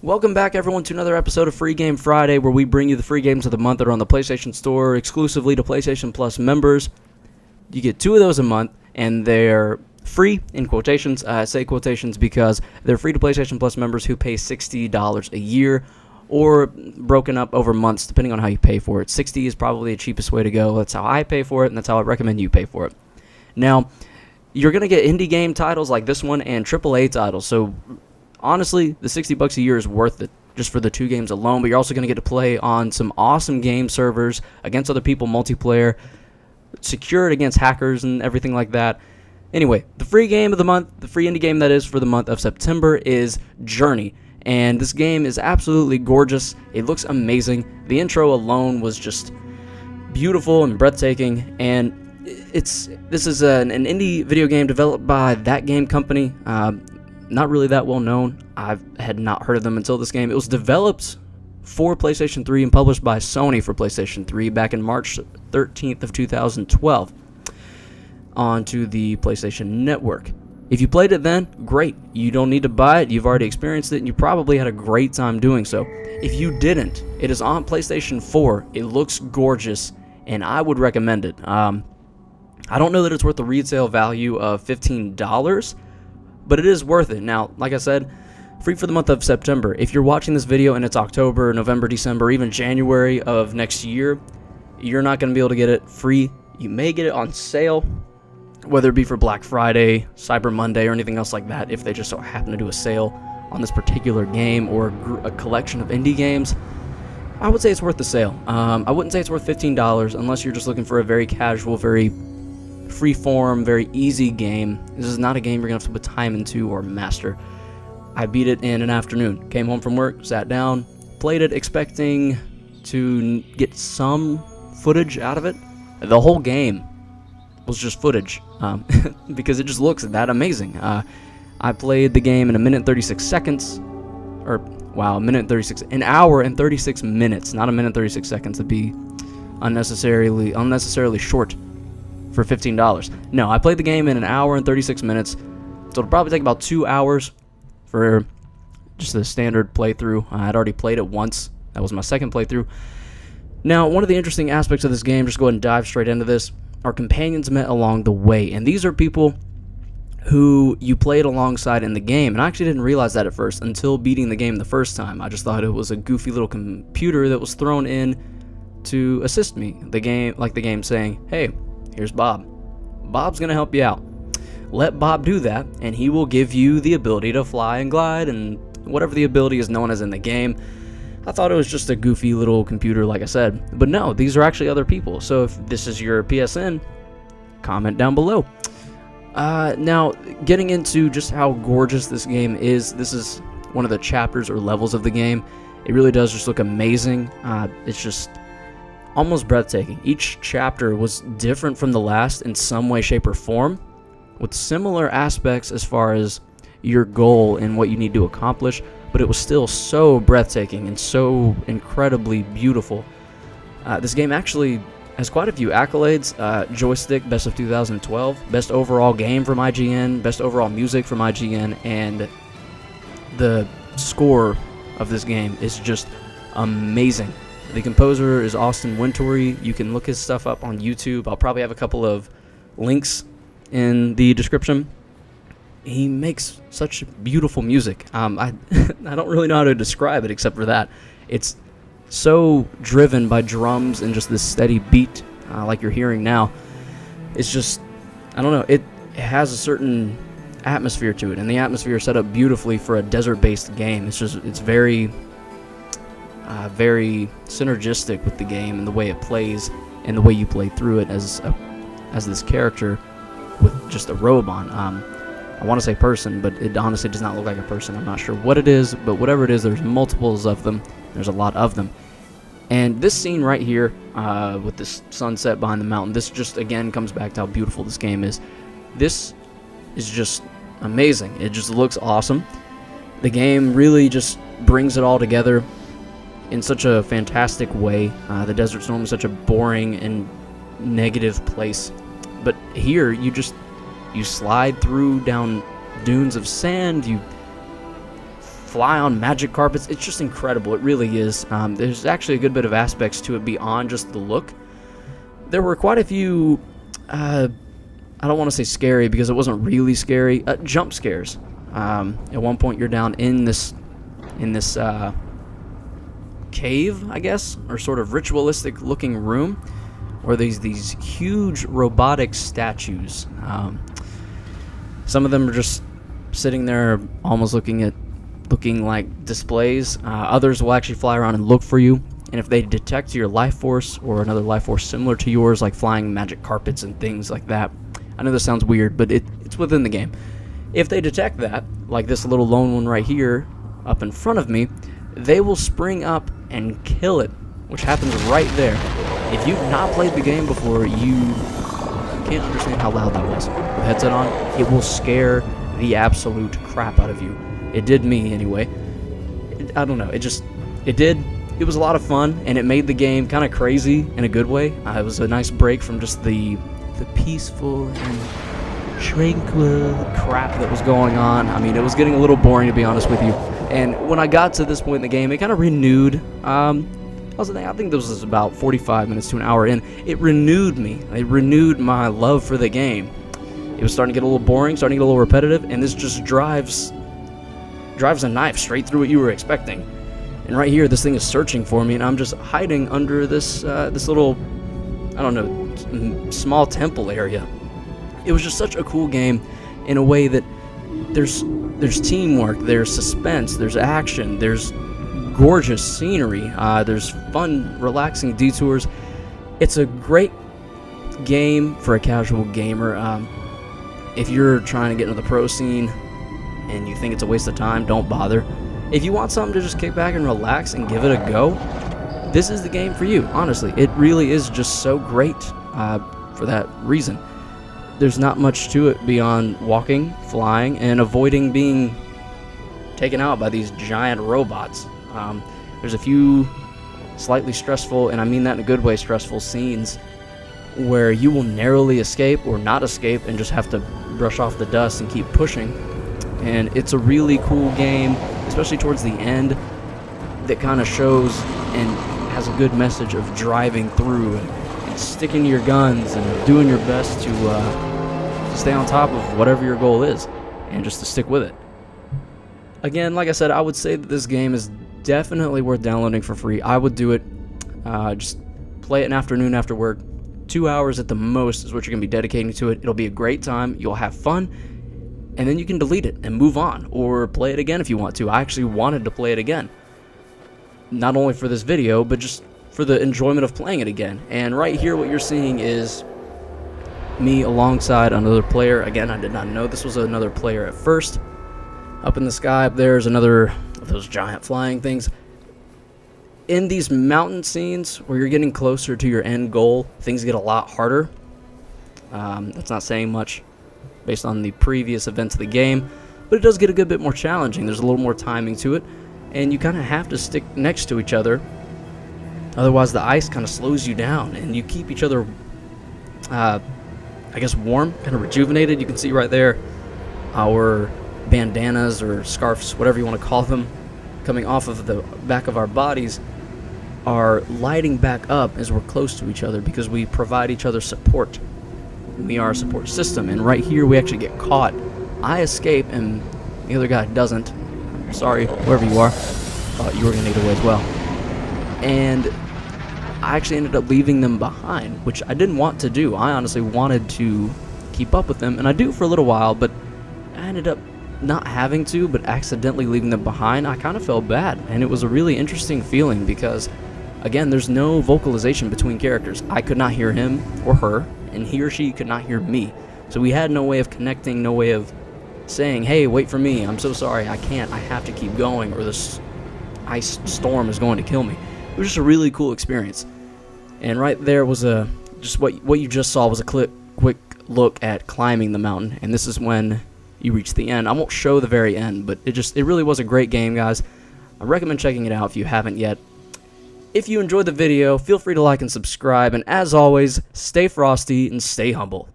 Welcome back, everyone, to another episode of Free Game Friday, where we bring you the free games of the month that are on the PlayStation Store exclusively to PlayStation Plus members. You get 2 of those a month, and they're free, in quotations. I say quotations because they're free to PlayStation Plus members who pay $60 a year, or broken up over months, depending on how you pay for it. $60 is probably the cheapest way to go. That's how I pay for it, and that's how I recommend you pay for it. Now, you're going to get indie game titles like this one and AAA titles, so honestly, the $60 a year is worth it just for the 2 games alone, but you're also going to get to play on some awesome game servers against other people, multiplayer, secured against hackers and everything like that. Anyway, the free game of the month, the free indie game that is for the month of September is Journey, and this game is absolutely gorgeous. It looks amazing. The intro alone was just beautiful and breathtaking, and this is an indie video game developed by That Game Company. Not really that well known. I had not heard of them until this game. It was developed for PlayStation 3 and published by Sony for PlayStation 3 back in March 13th of 2012 onto the PlayStation Network. If you played it then, great. You don't need to buy it. You've already experienced it, and you probably had a great time doing so. If you didn't, it is on PlayStation 4. It looks gorgeous, and I would recommend it. I don't know that it's worth the retail value of $15, but it is worth it. Now, like I said, free for the month of September. If you're watching this video and it's October, November, December, even January of next year, you're not going to be able to get it free. You may get it on sale, whether it be for Black Friday, Cyber Monday, or anything else like that, if they just so happen to do a sale on this particular game or a collection of indie games. I would say it's worth the sale. I wouldn't say it's worth $15 unless you're just looking for a very casual, very free-form, very easy game. This is not a game you're going to have to put time into or master. I beat it in an afternoon. Came home from work, sat down, played it expecting to get some footage out of it. The whole game was just footage because it just looks that amazing. I played the game in 1:36. An hour and 36 minutes, not 1:36. That'd be unnecessarily short for $15. No, I played the game in 1 hour and 36 minutes, so it'll probably take about 2 hours for just the standard playthrough. I had already played it once. That was my second playthrough. Now, one of the interesting aspects of this game, just go ahead and dive straight into this, are companions met along the way, and these are people who you played alongside in the game, and I actually didn't realize that at first until beating the game the first time. I just thought it was a goofy little computer that was thrown in to assist me. The game saying, hey, here's Bob. Bob's going to help you out. Let Bob do that, and he will give you the ability to fly and glide, and whatever the ability is known as in the game. I thought it was just a goofy little computer, like I said. But no, these are actually other people. So if this is your PSN, comment down below. Now, getting into just how gorgeous this game is, this is one of the chapters or levels of the game. It really does just look amazing. It's just almost breathtaking. Each chapter was different from the last in some way, shape, or form, with similar aspects as far as your goal and what you need to accomplish, but it was still so breathtaking and so incredibly beautiful. This game actually has quite a few accolades. Joystick, Best of 2012, Best Overall Game from IGN, Best Overall Music from IGN, and the score of this game is just amazing. The composer is Austin Wintory. You can look his stuff up on YouTube. I'll probably have a couple of links in the description. He makes such beautiful music. I don't really know how to describe it except for that. It's so driven by drums and just this steady beat like you're hearing now. It's just, I don't know, it has a certain atmosphere to it, and the atmosphere is set up beautifully for a desert-based game. It's very synergistic with the game and the way it plays and the way you play through it as this character with just a robe on. I want to say person, but it honestly does not look like a person. I'm not sure what it is, but whatever it is, there's multiples of them. There's a lot of them. And this scene right here with this sunset behind the mountain, this just again comes back to how beautiful this game is. This is just amazing. It just looks awesome. The game really just brings it all together in such a fantastic way. The desert's normally such a boring and negative place, but here you slide through down dunes of sand, you fly on magic carpets. It's just incredible. It really is. There's actually a good bit of aspects to it beyond just the look. There were quite a few, I don't want to say scary because it wasn't really scary, jump scares. At one point you're down in this cave, I guess, or sort of ritualistic looking room where there's these huge robotic statues. Some of them are just sitting there almost looking like displays. Others will actually fly around and look for you, and if they detect your life force or another life force similar to yours, like flying magic carpets and things like that, I know this sounds weird, but it's within the game. If they detect that, like this little lone one right here up in front of me, they will spring up and kill it, which happens right there. If you've not played the game before, you can't understand how loud that was. With headset on, it will scare the absolute crap out of you. It did me anyway. I don't know, it was a lot of fun, and it made the game kind of crazy in a good way. It was a nice break from just the peaceful and tranquil crap that was going on. I mean, it was getting a little boring, to be honest with you. And when I got to this point in the game, it kind of renewed. I think this was about 45 minutes to an hour in. It renewed me. It renewed my love for the game. It was starting to get a little boring, starting to get a little repetitive, and this just drives a knife straight through what you were expecting. And right here, this thing is searching for me, and I'm just hiding under this little, I don't know, small temple area. It was just such a cool game in a way that there's teamwork, there's suspense, there's action, there's gorgeous scenery, there's fun, relaxing detours. It's a great game for a casual gamer. If you're trying to get into the pro scene and you think it's a waste of time, don't bother. If you want something to just kick back and relax and give it a go, this is the game for you. Honestly, it really is just so great for that reason. There's not much to it beyond walking, flying, and avoiding being taken out by these giant robots. There's a few slightly stressful, and I mean that in a good way, stressful scenes where you will narrowly escape or not escape and just have to brush off the dust and keep pushing. And it's a really cool game, especially towards the end, that kind of shows and has a good message of driving through and sticking to your guns and doing your best to stay on top of whatever your goal is and just to stick with it. Again, like I said, I would say that this game is definitely worth downloading for free. I would do it. Just play it an afternoon after work. 2 hours at the most is what you're going to be dedicating to it. It'll be a great time. You'll have fun. And then you can delete it and move on, or play it again if you want to. I actually wanted to play it again. Not only for this video, but just for the enjoyment of playing it again. And right here, what you're seeing is me alongside another player. Again, I did not know this was another player at first. Up in the sky, up there is another of those giant flying things. In these mountain scenes where you're getting closer to your end goal, things get a lot harder. That's not saying much based on the previous events of the game, but it does get a good bit more challenging. There's a little more timing to it, and you kind of have to stick next to each other. Otherwise, the ice kind of slows you down, and you keep each other, I guess, warm, kind of rejuvenated. You can see right there our bandanas or scarves, whatever you want to call them, coming off of the back of our bodies are lighting back up as we're close to each other because we provide each other support. We are a support system, and right here we actually get caught. I escape, and the other guy doesn't. Sorry, wherever you are. Thought you were going to get away as well. And I actually ended up leaving them behind, which I didn't want to do. I honestly wanted to keep up with them, and I do for a little while, but I ended up not having to, but accidentally leaving them behind. I kind of felt bad, and it was a really interesting feeling because, again, there's no vocalization between characters. I could not hear him or her, and he or she could not hear me. So we had no way of connecting, no way of saying, hey, wait for me, I'm so sorry, I can't, I have to keep going, or this ice storm is going to kill me. It was just a really cool experience. And right there was just what you just saw was a quick look at climbing the mountain, and this is when you reach the end. I won't show the very end, but it really was a great game, guys. I recommend checking it out if you haven't yet. If you enjoyed the video, feel free to like and subscribe, and as always, stay frosty and stay humble.